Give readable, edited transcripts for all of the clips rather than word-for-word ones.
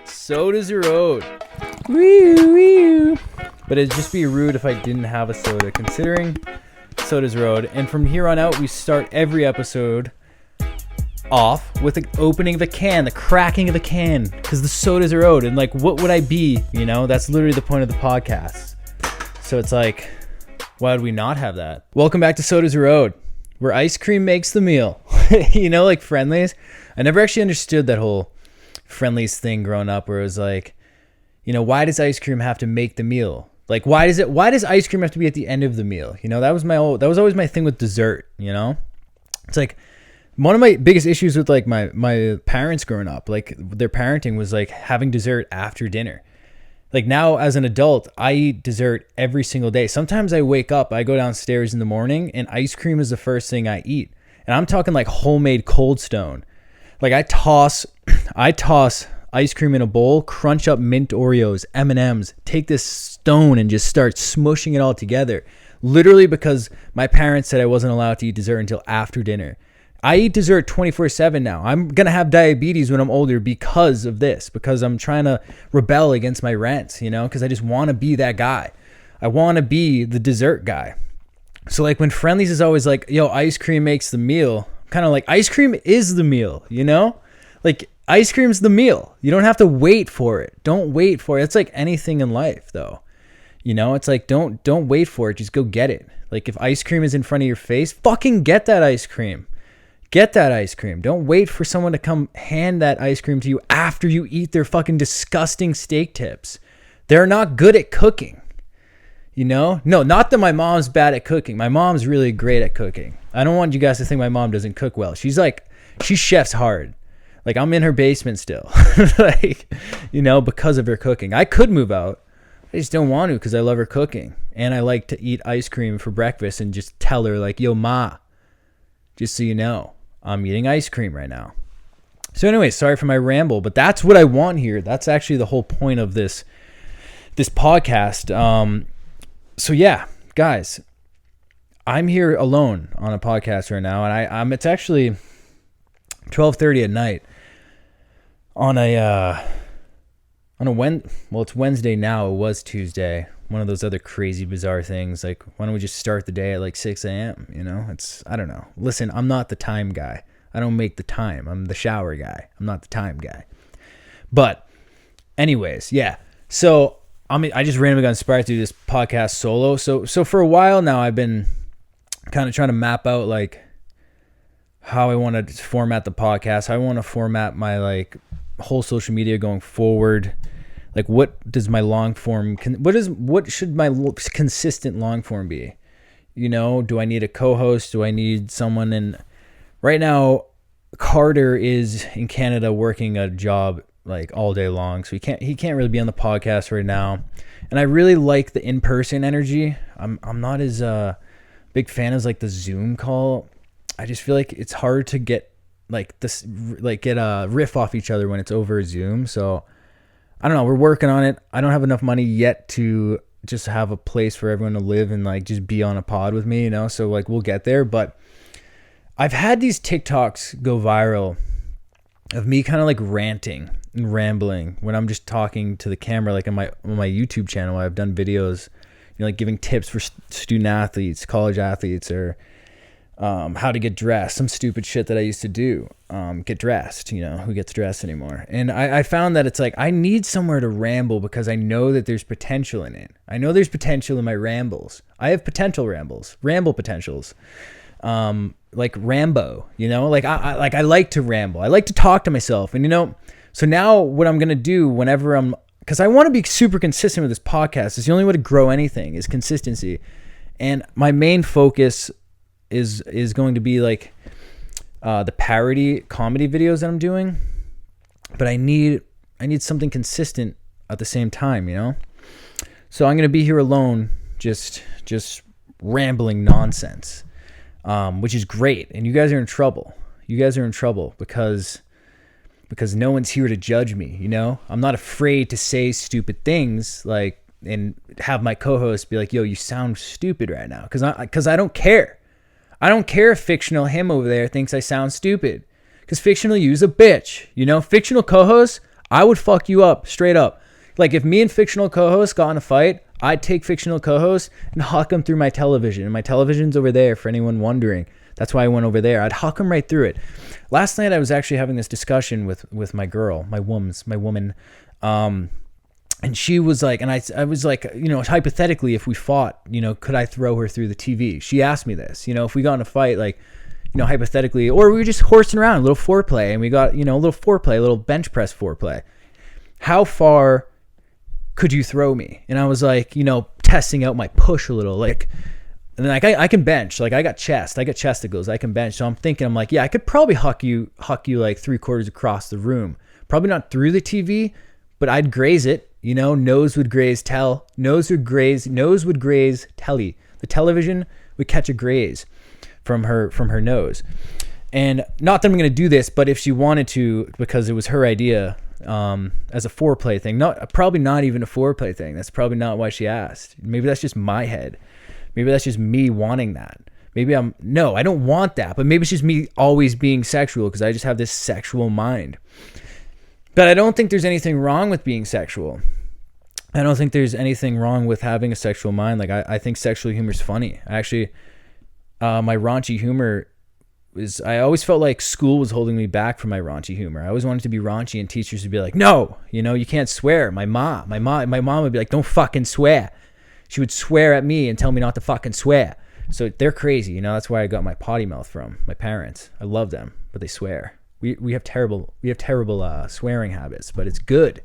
Soda's a road. Woo, woo. But it'd just be rude if I didn't have a soda, considering Soda's road. And from here on out, we start every episode off with the opening of a can, the cracking of a can, because the soda's a road. And like, what would I be? You know, that's literally the point of the podcast. So it's like, why would we not have that? Welcome back to Soda's a road, where ice cream makes the meal. You know, like Friendlies. I never actually understood that whole Friendlies thing growing up, where it was like, you know, why does ice cream have to make the meal? Like, why does ice cream have to be at the end of the meal? You know, that was always my thing with dessert, you know? It's like one of my biggest issues with like my parents growing up, like their parenting was like having dessert after dinner. Like now as an adult, I eat dessert every single day. Sometimes I wake up, I go downstairs in the morning and ice cream is the first thing I eat. And I'm talking like homemade Cold Stone. Like I toss ice cream in a bowl, crunch up mint Oreos, M&Ms, take this stone and just start smushing it all together. Literally because my parents said I wasn't allowed to eat dessert until after dinner. I eat dessert 24/7 now. I'm going to have diabetes when I'm older because of this, because I'm trying to rebel against my rants, you know, because I just want to be that guy. I want to be the dessert guy. So like when Friendlies is always like, yo, ice cream makes the meal, kind of like ice cream is the meal, you know? Like ice cream's the meal. You don't have to wait for it. Don't wait for it. It's like anything in life though. You know, it's like, don't wait for it. Just go get it. Like if ice cream is in front of your face, fucking get that ice cream. Get that ice cream. Don't wait for someone to come hand that ice cream to you after you eat their fucking disgusting steak tips. They're not good at cooking. You know? No, not that my mom's bad at cooking. My mom's really great at cooking. I don't want you guys to think my mom doesn't cook well. She chefs hard. Like I'm in her basement still. Like, you know, because of her cooking. I could move out. I just don't want to because I love her cooking. And I like to eat ice cream for breakfast and just tell her like, yo, ma, just so you know, I'm eating ice cream right now. So anyway, sorry for my ramble, but that's what I want here. That's actually the whole point of this podcast. So yeah, guys, I'm here alone on a podcast right now, and it's actually 12:30 at night it's Wednesday now. It was Tuesday. One of those other crazy, bizarre things. Like, why don't we just start the day at like 6 a.m.? You know, I don't know. Listen, I'm not the time guy. I don't make the time. I'm the shower guy. I'm not the time guy. But anyways, yeah. So I just randomly got inspired to do this podcast solo. So for a while now, I've been kind of trying to map out like how I want to format the podcast, how I want to format my like whole social media going forward. Like what does my long form, what should my consistent long form be? You know, do I need a co-host? Do I need someone right now, Carter is in Canada working a job like all day long. So he can't really be on the podcast right now. And I really like the in-person energy. I'm not as big fan as like the Zoom call. I just feel like it's hard to get get a riff off each other when it's over Zoom. So I don't know. We're working on it. I don't have enough money yet to just have a place for everyone to live and like just be on a pod with me, you know? So like we'll get there. But I've had these TikToks go viral of me kind of like ranting and rambling when I'm just talking to the camera, like on my YouTube channel. I've done videos, you know, like giving tips for student athletes, college athletes, or how to get dressed, some stupid shit that I used to do. Get dressed, you know, who gets dressed anymore? And I found that it's like, I need somewhere to ramble because I know that there's potential in it. I know there's potential in my rambles. I have ramble potentials. Like Rambo, you know, like I like to ramble. I like to talk to myself. And, you know, so now what I'm going to do whenever because I want to be super consistent with this podcast. It's the only way to grow anything is consistency. And my main focus is going to be like the parody comedy videos that I'm doing, but I need something consistent at the same time, you know? So I'm going to be here alone, just rambling nonsense, which is great. And you guys are in trouble. Because no one's here to judge me, you know? I'm not afraid to say stupid things like, and have my co-host be like, yo, you sound stupid right now. Cause I don't care. I don't care if fictional him over there thinks I sound stupid, because fictional you's a bitch, you know? Fictional co-host, I would fuck you up straight up. Like if me and fictional co-host got in a fight, I'd take fictional co-host and huck him through my television. And my television's over there for anyone wondering. That's why I went over there. I'd huck him right through it. Last night I was actually having this discussion with my girl, my woman. And she was like, and I was like, hypothetically, if we fought, could I throw her through the TV? She asked me this, if we got in a fight, like, hypothetically, or we were just horsing around, a little foreplay, and we got, a little foreplay, a little bench press foreplay. How far could you throw me? And I was like, testing out my push a little, like, and then like I can bench, like I got chesticles, I can bench. So I'm like, yeah, I could probably huck you like 3/4 across the room. Probably not through the TV, but I'd graze it. Nose would graze telly. The television would catch a graze from her nose. And not that I'm going to do this, but if she wanted to, because it was her idea, as a foreplay thing, probably not even a foreplay thing. That's probably not why she asked. Maybe that's just my head. Maybe that's just me wanting that. Maybe I don't want that, but maybe it's just me always being sexual because I just have this sexual mind. But I don't think there's anything wrong with being sexual. I don't think there's anything wrong with having a sexual mind. Like I think sexual humor is funny. Actually, my raunchy humor is, I always felt like school was holding me back from my raunchy humor. I always wanted to be raunchy and teachers would be like, no, you can't swear. My mom would be like, don't fucking swear. She would swear at me and tell me not to fucking swear. So they're crazy. That's where I got my potty mouth from. My parents. I love them, but they swear. We have terrible swearing habits, but it's good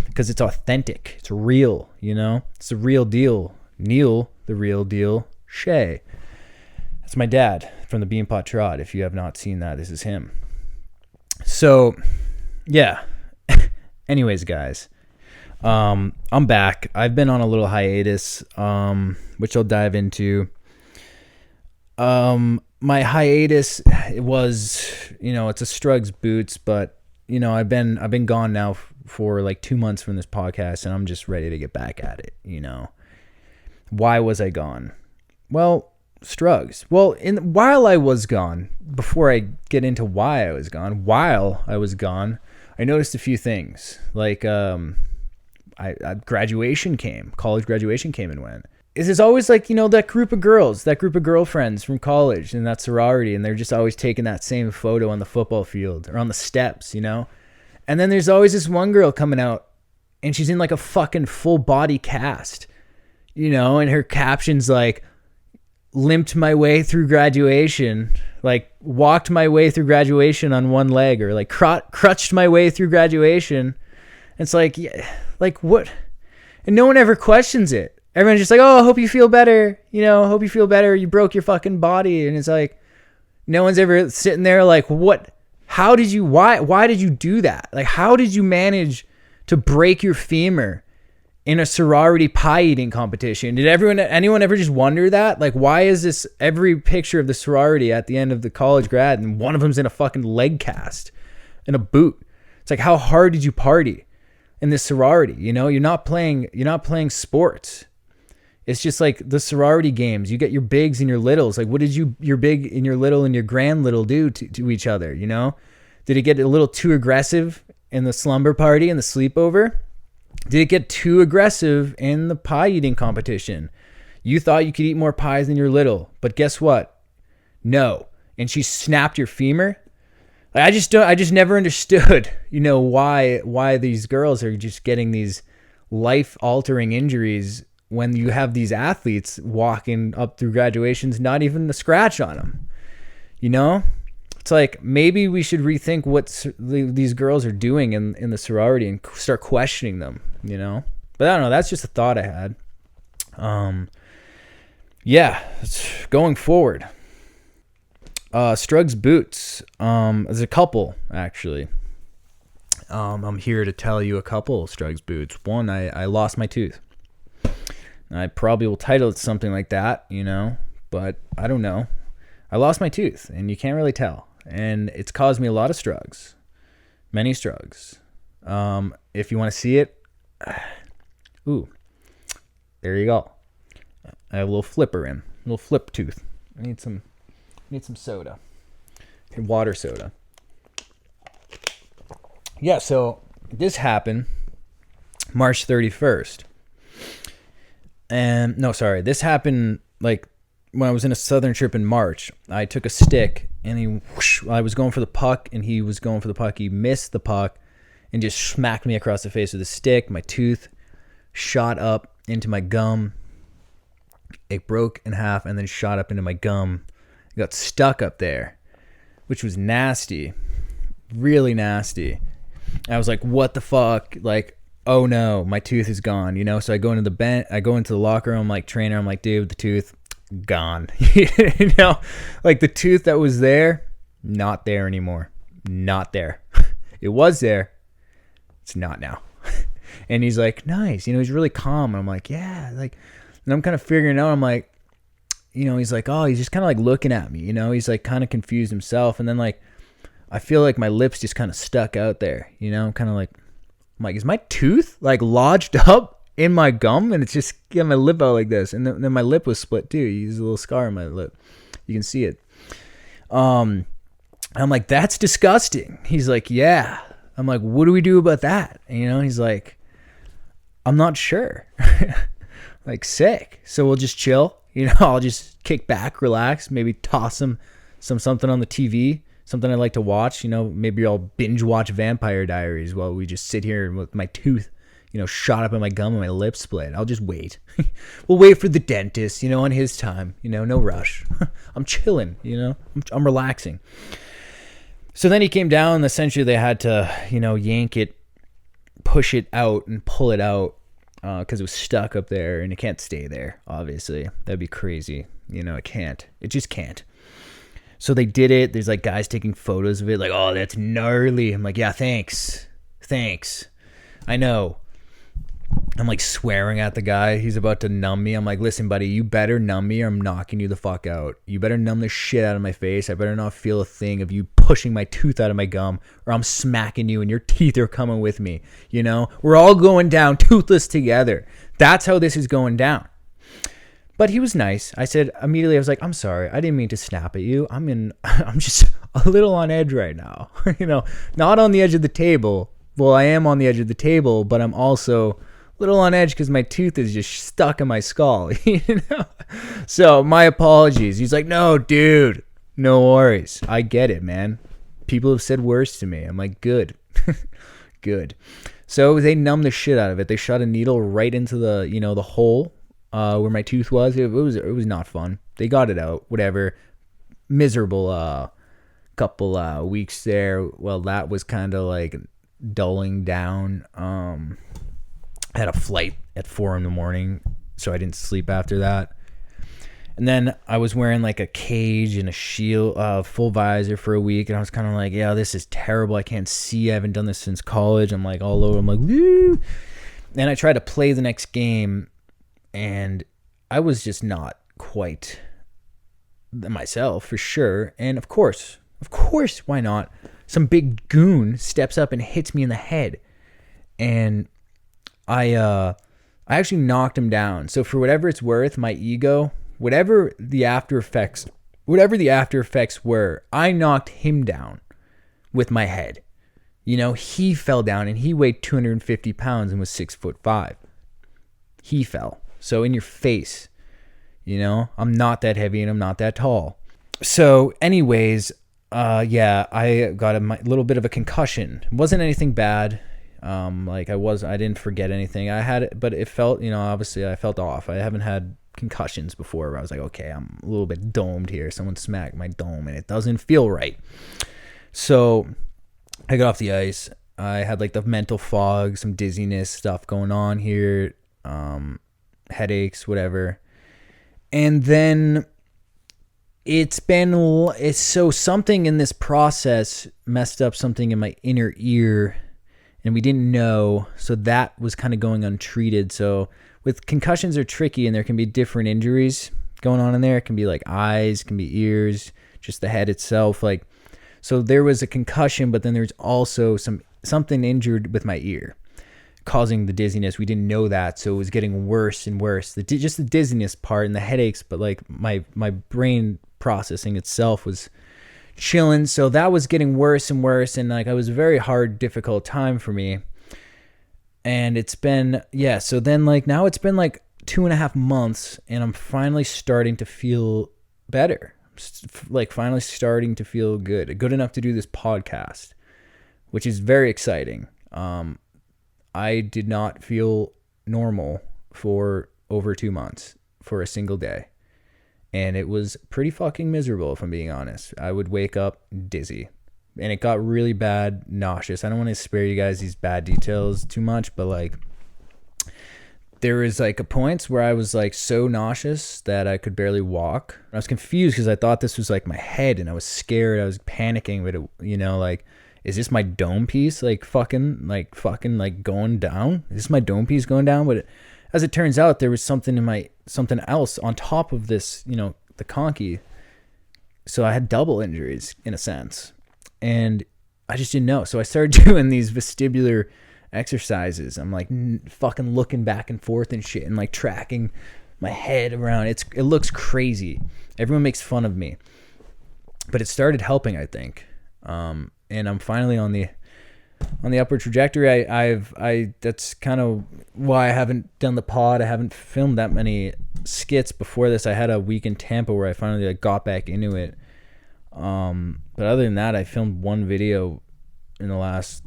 because it's authentic. It's real, It's the real deal. Neil, the real deal. Shea. That's my dad from the Beanpot Trot. If you have not seen that, this is him. So, yeah. Anyways, guys, I'm back. I've been on a little hiatus, which I'll dive into. My hiatus, it was, it's a Strugs boots, but I've been gone now for like 2 months from this podcast, and I'm just ready to get back at it. Why was I gone? Well, Strugs. Well, while I was gone, before I get into why I was gone, I noticed a few things. Like, college graduation came and went. There's always like, that group of girlfriends from college and that sorority, and they're just always taking that same photo on the football field or on the steps, And then there's always this one girl coming out and she's in like a fucking full body cast, and her caption's like, limped my way through graduation, like walked my way through graduation on one leg, or like crutched my way through graduation. It's like, yeah, like what? And no one ever questions it. Everyone's just like, oh, I hope you feel better. Hope you feel better. You broke your fucking body. And it's like, no one's ever sitting there like, what? Why did you do that? Like, how did you manage to break your femur in a sorority pie eating competition? Did anyone ever just wonder that? Like, why is this every picture of the sorority at the end of the college grad and one of them's in a fucking leg cast in a boot? It's like, how hard did you party in this sorority? You're not playing sports. It's just like the sorority games. You get your bigs and your littles. Like, what did your big and your little and your grand little do to each other? Did it get a little too aggressive in the slumber party and the sleepover? Did it get too aggressive in the pie eating competition? You thought you could eat more pies than your little, but guess what? No. And she snapped your femur. Like, I just never understood, why these girls are just getting these life-altering injuries when you have these athletes walking up through graduations, not even a scratch on them. It's like, maybe we should rethink what these girls are doing in the sorority and start questioning them, But I don't know. That's just a thought I had. Yeah, going forward. Strugs boots. There's a couple, actually. I'm here to tell you a couple Strugs boots. One, I lost my tooth. I probably will title it something like that, but I don't know. I lost my tooth, and you can't really tell. And it's caused me a lot of strugs. Many strugs. If you want to see it, ooh, there you go. I have a little flipper in. A little flip tooth. I need some soda. Water soda. Yeah, so this happened March 31st. And no, sorry, this happened like when I was in a southern trip in March. I took a stick and I was going for the puck and he was going for the puck. He missed the puck and just smacked me across the face with a stick. My tooth shot up into my gum. It broke in half and then shot up into my gum. It got stuck up there, which was nasty, really nasty. I was like, what the fuck? Like, oh no, my tooth is gone, you know? So I go into the locker room, I'm like, trainer, I'm like, dude, the tooth gone. You know, like the tooth that was there, not there anymore. Not there. It was there. It's not now. And he's like, nice. You know, he's really calm. And I'm like, yeah. Like, and I'm kind of figuring out, I'm like, you know, he's like, oh, he's just kind of like looking at me, you know? He's like kind of confused himself. And then like, I feel like my lips just kind of stuck out there, you know? Kind of like, I'm like, is my tooth like lodged up in my gum? And it's just getting my lip out like this. And then my lip was split too. There's a little scar on my lip. You can see it. I'm like, that's disgusting. He's like, yeah. I'm like, what do we do about that? And, you know, he's like, I'm not sure. Like, sick. So we'll just chill. You know, I'll just kick back, relax, maybe toss him something on the TV, something I like to watch. You know, maybe I'll binge watch Vampire Diaries while we just sit here with my tooth, you know, shot up in my gum and my lip split. I'll just wait. We'll wait for the dentist, you know, on his time. You know, no rush. I'm chilling, you know. I'm relaxing. So then he came down, and essentially they had to, you know, yank it, push it out, and pull it out because it was stuck up there, and it can't stay there, obviously. That'd be crazy. You know, it can't. It just can't. So they did it. There's, like, guys taking photos of it, like, oh, that's gnarly. I'm like, yeah, thanks. I know. I'm, like, swearing at the guy. He's about to numb me. I'm like, listen, buddy, you better numb me or I'm knocking you the fuck out. You better numb the shit out of my face. I better not feel a thing of you pushing my tooth out of my gum or I'm smacking you and your teeth are coming with me. You know, we're all going down toothless together. That's how this is going down. But he was nice. I said immediately, I was like, I'm sorry. I didn't mean to snap at you. I'm just a little on edge right now. You know, not on the edge of the table. Well, I am on the edge of the table, but I'm also little on edge because my tooth is just stuck in my skull, you know? So my apologies. He's like, no, dude, no worries. I get it, man. People have said worse to me. I'm like, good. Good. So they numbed the shit out of it. They shot a needle right into the, you know, the hole where my tooth was. It was not fun. They got it out, whatever. Miserable couple weeks there. Well, that was kind of like dulling down. I had a flight at 4 a.m, so I didn't sleep after that. And then I was wearing like a cage and a shield, full visor for a week, and I was kind of like, yeah, this is terrible. I can't see. I haven't done this since college. I'm like all over. I'm like, woo. And I tried to play the next game, and I was just not quite myself for sure. And of course, why not? Some big goon steps up and hits me in the head, and I actually knocked him down. So for whatever it's worth, my ego, whatever the after effects were, I knocked him down with my head. You know, he fell down and he weighed 250 pounds and was 6'5". He fell. So in your face, you know, I'm not that heavy and I'm not that tall. So anyways, yeah, I got a little bit of a concussion. It wasn't anything bad. I didn't forget anything. I had it, but it felt, you know, obviously I felt off. I haven't had concussions before where I was like, okay, I'm a little bit domed here. Someone smacked my dome and it doesn't feel right. So I got off the ice. I had like the mental fog, some dizziness stuff going on here, headaches, whatever. And then so something in this process messed up something in my inner ear. And we didn't know, so that was kind of going untreated. So with concussions are tricky, and there can be different injuries going on in there. It can be like eyes, it can be ears, just the head itself. Like, so there was a concussion, but then there's also something injured with my ear, causing the dizziness. We didn't know that, so it was getting worse and worse. Just the dizziness part and the headaches, but like my brain processing itself was chilling. So that was getting worse and worse, and like it was a very hard, difficult time for me. And it's been, yeah. So then like now it's been like 2.5 months and I'm finally starting to feel better. Like finally starting to feel good enough to do this podcast, which is very exciting. I did not feel normal for over 2 months for a single day. And it was pretty fucking miserable, if I'm being honest. I would wake up dizzy. And it got really bad, nauseous. I don't want to spare you guys these bad details too much, but like there was like a points where I was like so nauseous that I could barely walk. I was confused because I thought this was like my head and I was scared. I was panicking, but it, like, is this my dome piece like fucking going down? Is this my dome piece going down? But as it turns out, there was something else on top of this, the conky. So I had double injuries in a sense. And I just didn't know. So I started doing these vestibular exercises. I'm like fucking looking back and forth and shit and like tracking my head around. It looks crazy. Everyone makes fun of me. But it started helping, I think. And I'm finally on the upward trajectory. That's kind of why I haven't done the pod. I haven't filmed that many skits before this. I had a week in Tampa where I finally like got back into it. But other than that, I filmed one video in the last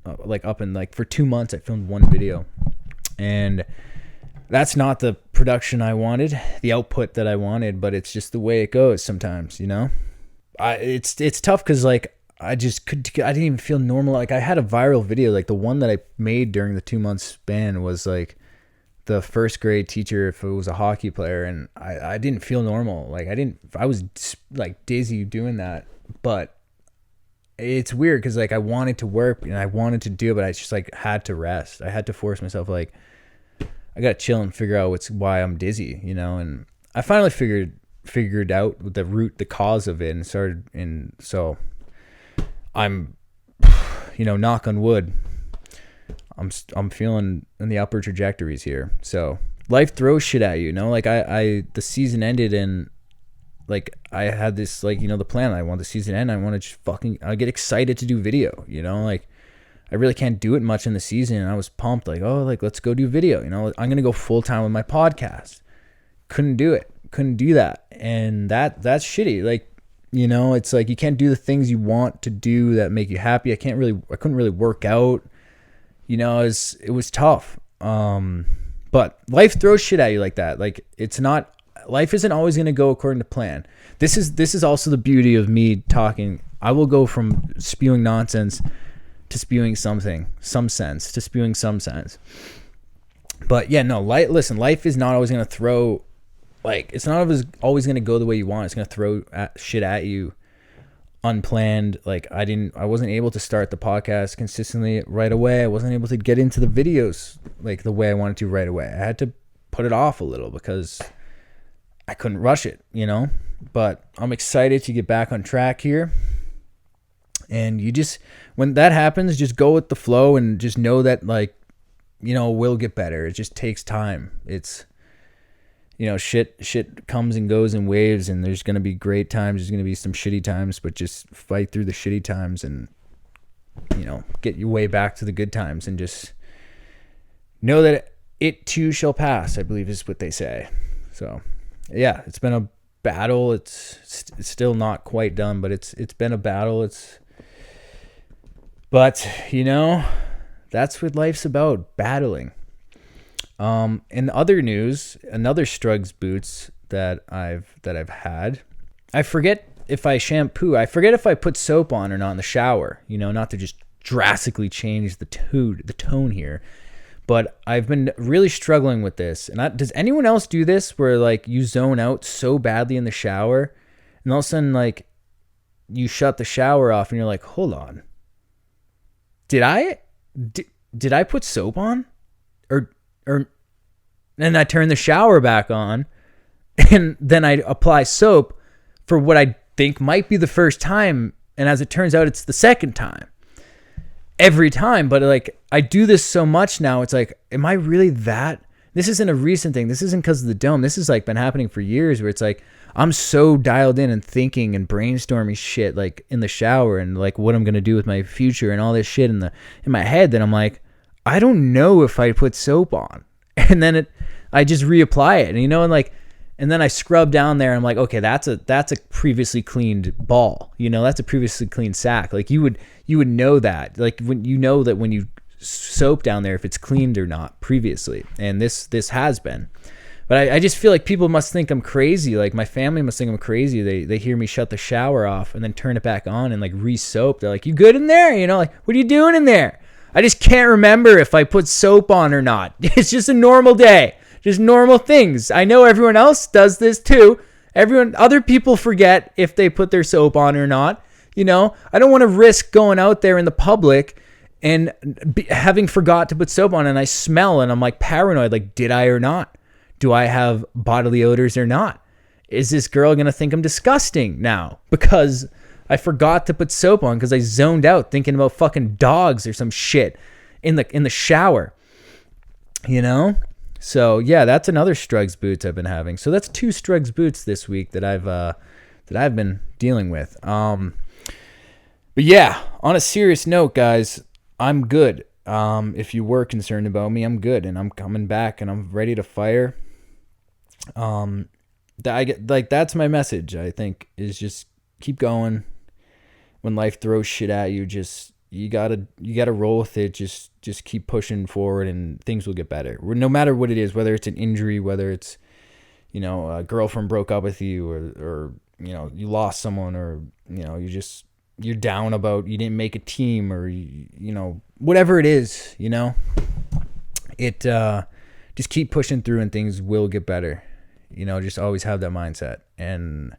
for 2 months. I filmed one video, and that's not the production I wanted, the output that I wanted, but it's just the way it goes sometimes, it's tough because like I didn't even feel normal. Like I had a viral video, like the one that I made during the 2 month span was like the first grade teacher if it was a hockey player, and I didn't feel normal. Like I was like dizzy doing that, but it's weird because like I wanted to work and I wanted to do it, but I just like had to rest. I had to force myself, like I gotta chill and figure out why I'm dizzy, and I finally figured out the cause of it and so I'm, knock on wood, I'm feeling in the upper trajectories here. So life throws shit at you, like the season ended and like I had this like, the plan. I want the season to end. I want to just I get excited to do video, like I really can't do it much in the season. And I was pumped like, oh, like let's go do video. I'm going to go full time with my podcast. Couldn't do it. Couldn't do that. And that's shitty. Like, it's like you can't do the things you want to do that make you happy. I couldn't really work out. It was tough. But life throws shit at you like that. Like life isn't always going to go according to plan. This is also the beauty of me talking. I will go from spewing nonsense to spewing some sense to spewing some sense. But yeah, no, listen, life is not always going to throw, like, it's not always going to go the way you want. It's going to throw shit at you unplanned. Like I wasn't able to start the podcast consistently right away. I wasn't able to get into the videos like the way I wanted to right away. I had to put it off a little because I couldn't rush it, but I'm excited to get back on track here. And when that happens, just go with the flow and just know that like, we'll get better. It just takes time. It's, shit comes and goes in waves, and there's going to be great times. There's going to be some shitty times, but just fight through the shitty times and, get your way back to the good times and just know that it too shall pass, I believe is what they say. So yeah, it's been a battle. It's still not quite done, but it's been a battle. But that's what life's about, battling. In other news, another Strugs boots that I've had, I forget if I shampoo. I forget if I put soap on or not in the shower, not to just drastically change the tone here. But I've been really struggling with this. And does anyone else do this where like you zone out so badly in the shower and all of a sudden like you shut the shower off and you're like, hold on. Did I put soap on? Or and I turn the shower back on and then I apply soap for what I think might be the first time. And as it turns out, it's the second time. Every time, but like I do this so much now, it's like, am I really that? This isn't a recent thing. This isn't because of the dome. This has like been happening for years where it's like I'm so dialed in and thinking and brainstorming shit like in the shower and like what I'm gonna do with my future and all this shit in my head that I'm like, I don't know if I put soap on. And then I just reapply it, and and then I scrub down there, and I'm like, okay, that's a previously cleaned ball. That's a previously cleaned sack. Like you would know that, like when you soap down there, if it's cleaned or not previously. And this has been. But I just feel like people must think I'm crazy. Like my family must think I'm crazy. They hear me shut the shower off and then turn it back on and like re-soap. They're like, you good in there? Like, what are you doing in there? I just can't remember if I put soap on or not. It's just a normal day. Just normal things. I know everyone else does this too. Other people forget if they put their soap on or not. I don't want to risk going out there in the public and having forgot to put soap on, and I smell and I'm like paranoid. Like, did I or not? Do I have bodily odors or not? Is this girl going to think I'm disgusting now because I forgot to put soap on because I zoned out thinking about fucking dogs or some shit in the shower, So yeah, that's another Struggs boots I've been having. So that's 2 Struggs boots this week that I've been dealing with. But yeah, on a serious note, guys, I'm good. If you were concerned about me, I'm good, and I'm coming back, and I'm ready to fire. That's my message. I think is just keep going. When life throws shit at you, just you gotta roll with it. Just keep pushing forward, and things will get better. No matter what it is, whether it's an injury, whether it's a girlfriend broke up with you, or you lost someone, or you're down about you didn't make a team, or whatever it is, it just keep pushing through and things will get better. Just always have that mindset. And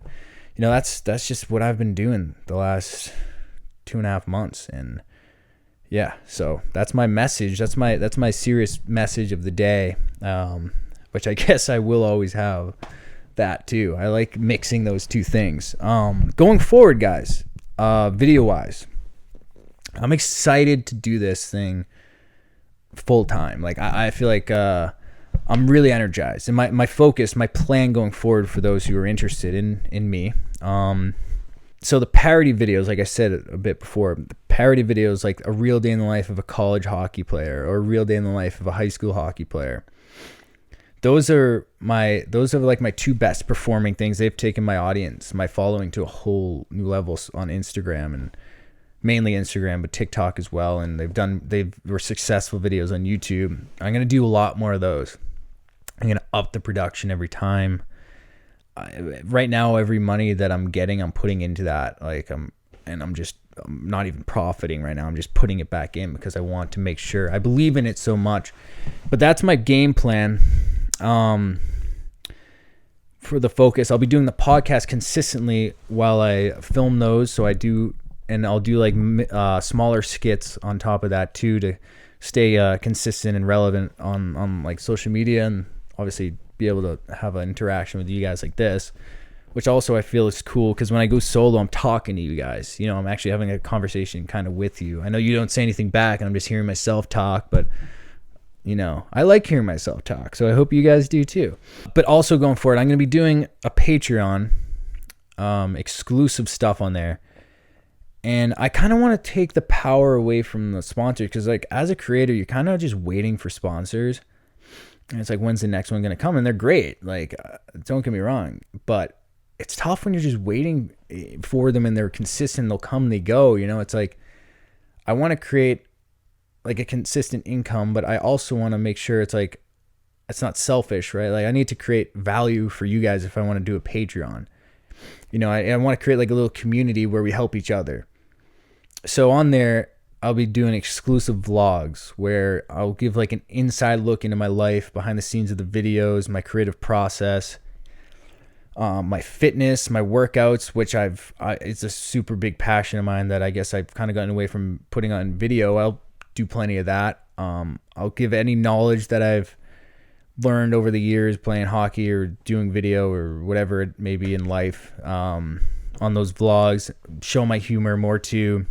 that's just what I've been doing the last 2.5 months. And yeah, so that's my message. That's my serious message of the day, which I guess I will always have that too. I like mixing those two things. Going forward, guys, video wise, I'm excited to do this thing full time. Like I feel like I'm really energized, and my focus, my plan going forward for those who are interested in me. So the parody videos, like I said a bit before, the parody videos, like a real day in the life of a college hockey player or a real day in the life of a high school hockey player. Those are like my 2 best performing things. They've taken my audience, my following to a whole new level on Instagram, and mainly Instagram, but TikTok as well. And they were successful videos on YouTube. I'm going to do a lot more of those. I'm going to up the production every time. Right now, every money that I'm getting, I'm putting into that. I'm not even profiting right now. I'm just putting it back in because I want to make sure. I believe in it so much. But that's my game plan. For the focus, I'll be doing the podcast consistently while I film those. So I'll do like smaller skits on top of that too, to stay consistent and relevant on like social media, and obviously be able to have an interaction with you guys like this, which also I feel is cool because when I go solo, I'm talking to you guys. I'm actually having a conversation kind of with you. I know you don't say anything back, and I'm just hearing myself talk, but I like hearing myself talk, so I hope you guys do too. But also going forward, I'm going to be doing a Patreon, exclusive stuff on there. And I kind of want to take the power away from the sponsors, because like as a creator, you're kind of just waiting for sponsors. And it's like, when's the next one going to come? And they're great. Like, don't get me wrong, but it's tough when you're just waiting for them and they're consistent. They'll come, they go, it's like, I want to create like a consistent income, but I also want to make sure it's like, it's not selfish, right? Like I need to create value for you guys if I want to do a Patreon. I want to create like a little community where we help each other. So on there, I'll be doing exclusive vlogs where I'll give like an inside look into my life, behind the scenes of the videos, my creative process, my fitness, my workouts, which it's a super big passion of mine that I guess I've kind of gotten away from putting on video. I'll do plenty of that. I'll give any knowledge that I've learned over the years playing hockey or doing video or whatever it may be in life, on those vlogs, show my humor more too.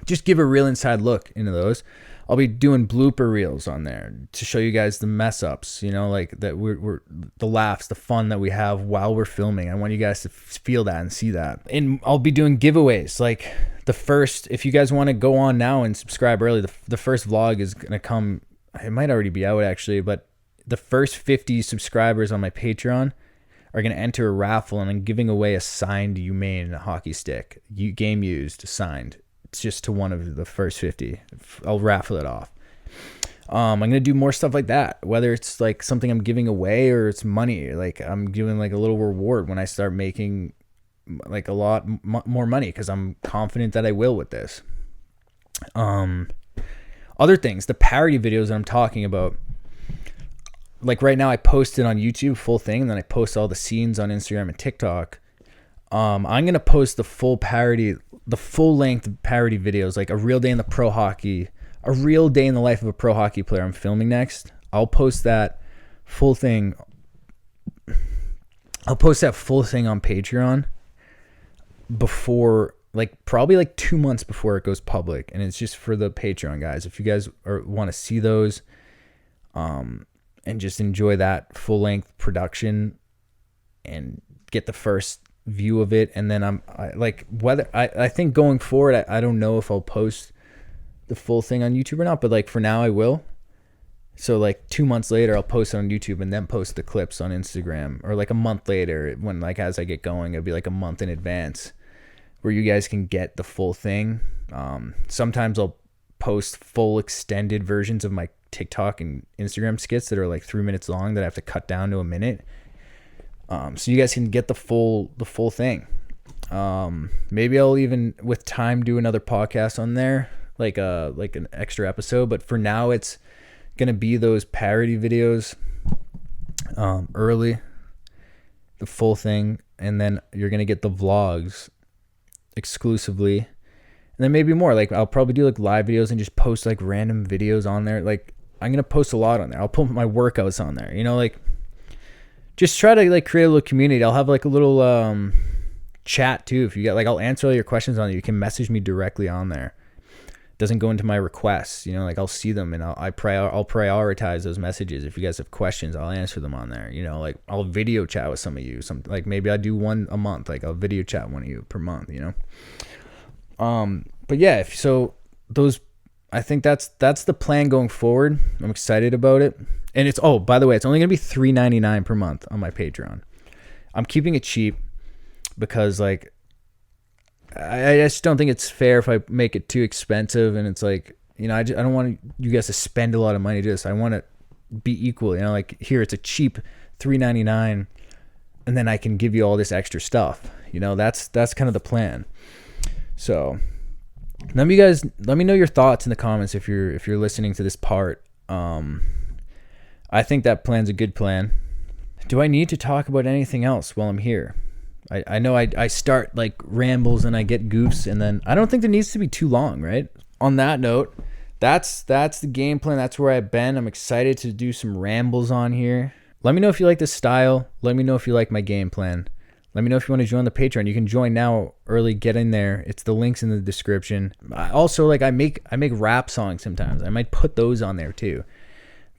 Just give a real inside look into those. I'll be doing blooper reels on there to show you guys the mess ups, you know, like that we're the laughs, the fun that we have while we're filming. I want you guys to feel that and see that. And I'll be doing giveaways. Like the first, if you guys want to go on now and subscribe early, the first vlog is going to come. It might already be out actually, but the first 50 subscribers on my Patreon are going to enter a raffle, and I'm giving away a signed Humane hockey stick, game used, signed. It's just to one of the first 50. I'll raffle it off. I'm going to do more stuff like that, whether it's like something I'm giving away or it's money. Like I'm giving like a little reward when I start making like a lot more money, because I'm confident that I will with this. Other things, the parody videos that I'm talking about, like right now I post it on YouTube, full thing, and then I post all the scenes on Instagram and TikTok. I'm going to post the full parody, the full length parody videos, like a real day in the pro hockey, a real day in the life of a pro hockey player I'm filming next. I'll post that full thing. I'll post that full thing on Patreon before, like probably like 2 months before it goes public. And it's just for the Patreon guys. If you guys want to see those, and just enjoy that full length production and get the first view of it. And then I think going forward, I don't know if I'll post the full thing on YouTube or not, but like for now I will. So like 2 months later I'll post it on YouTube and then post the clips on Instagram, or like a month later when like as I get going, it'll be like a month in advance where you guys can get the full thing. Sometimes I'll post full extended versions of my TikTok and Instagram skits that are like 3 minutes long that I have to cut down to a minute. So you guys can get the full thing. Maybe I'll even with time do another podcast on there, like an extra episode, but for now it's going to be those parody videos, early, the full thing. And then you're going to get the vlogs exclusively. And then maybe more, like I'll probably do like live videos and just post like random videos on there. Like I'm going to post a lot on there. I'll put my workouts on there, you know, like just try to like create a little community. I'll have like a little chat too. If you got like, I'll answer all your questions on it. You can message me directly on there. It doesn't go into my requests, you know, like I'll see them and I'll prioritize those messages. If you guys have questions, I'll answer them on there. You know, like I'll video chat with some of you. Like maybe I do one a month, like I'll video chat one of you per month, you know? But yeah, I think that's the plan going forward. I'm excited about it. And it's, oh, by the way, it's only going to be $3.99 per month on my Patreon. I'm keeping it cheap because like, I just don't think it's fair if I make it too expensive. And it's like, you know, I don't want you guys to spend a lot of money to this. I want it to be equal, you know, like here it's a cheap $3.99 and then I can give you all this extra stuff. You know, that's kind of the plan. So let me know your thoughts in the comments if you're listening to this part. I think that plan's a good plan. Do I need to talk about anything else while I'm here? I know I start like rambles and I get goofs, and then I don't think there needs to be too long, right? On that note, that's the game plan. That's where I've been. I'm excited to do some rambles on here. Let me know if you like this style. Let me know if you like my game plan. Let me know if you want to join the Patreon. You can join now early. Get in there. It's the links in the description. Also, like I make rap songs sometimes. I might put those on there too.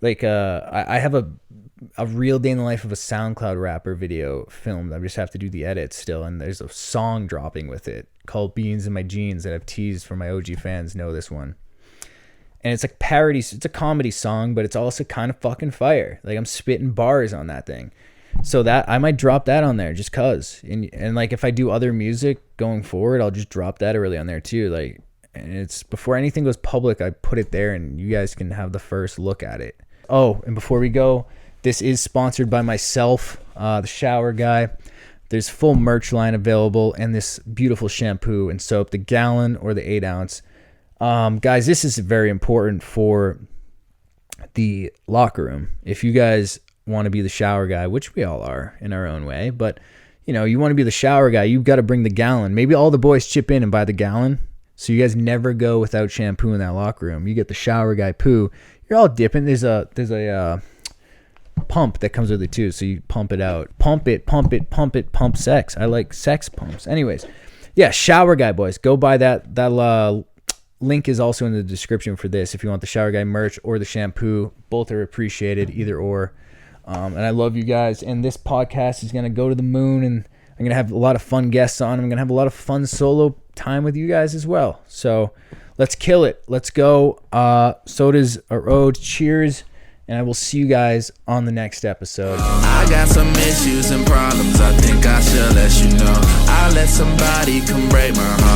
Like I have a real day in the life of a SoundCloud rapper video filmed. I just have to do the edits still, and there's a song dropping with it called Beans in My Jeans that I've teased for my OG fans know this one. And it's like parody. It's a comedy song, but it's also kind of fucking fire. Like I'm spitting bars on that thing. So that I might drop that on there just cause. And like if I do other music going forward, I'll just drop that early on there too. Like, and it's before anything goes public, I put it there and you guys can have the first look at it. Oh, and before we go, this is sponsored by myself, the shower guy. There's full merch line available and this beautiful shampoo and soap, the gallon or the 8 ounce. Guys, this is very important for the locker room. If you guys want to be the shower guy, which we all are in our own way, but you know, you want to be the shower guy, you've got to bring the gallon. Maybe all the boys chip in and buy the gallon, so you guys never go without shampoo in that locker room. You get the shower guy poo. You're all dipping. There's a pump that comes with it too, so you pump it out. Pump sex. I like sex pumps. Anyways, yeah, shower guy boys, go buy that link is also in the description for this if you want the Shower Guy merch or the shampoo. Both are appreciated, either or. And I love you guys. And this podcast is going to go to the moon, and I'm going to have a lot of fun guests on. I'm going to have a lot of fun solo time with you guys as well. So let's kill it. Let's go. Sodas are owed. Cheers. And I will see you guys on the next episode. I got some issues and problems, I think I should let you know. I let somebody come break my heart.